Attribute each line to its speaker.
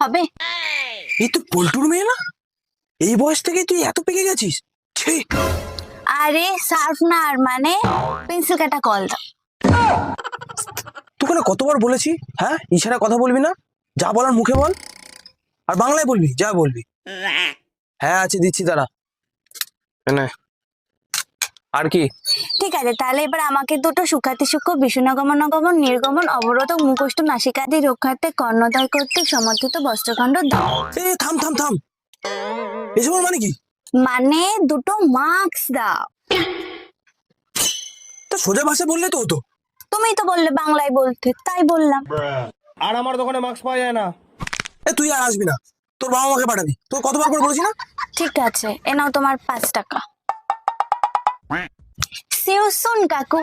Speaker 1: হবে?
Speaker 2: এই তো পল্টুর মেয়ে না? এই বয়স থেকে তুই এত পেকে গেছিস? ছি!
Speaker 1: আরে শার্পনার মানে পেন্সিল কাটা কল দাও।
Speaker 2: তোকে না কতবার বলেছি, হ্যাঁ ইশারা কথা বলবি না, যা বলার মুখে বল, আর বাংলায় বলবি যা বলবি। হ্যাঁ আছে, দিচ্ছি দাঁড়া। নে। আর কি?
Speaker 1: ঠিক আছে, তাহলে এবার আমাকে দুটো সুখাতি সূক্ষ্ম বিষ্ণুগমন গমন নির্গমন অবরোধ মুখষ্ট নাসিকাদি রক্ষার্থে কর্ণদয় কর্তৃক সমর্থিত বস্ত্রখণ্ড দাও।
Speaker 2: এ থাম থাম থাম, এসব মানে কি?
Speaker 1: মানে দুটো মার্কস দাও।
Speaker 2: তা সোজা ভাষায় বললে তো হতো।
Speaker 1: তুমি তো বললে বাংলায় বলতে, তাই বললাম।
Speaker 3: আর আমার দোকানে মাস্ক পাওয়া যায় না।
Speaker 2: এ তুই আর আসবি না, তোর বাবা মাকে পাঠাবি, তোর কতবার করে বলেছি না?
Speaker 1: ঠিক আছে, এ নাও তোমার 5 টাকা। See you soon, কাকু।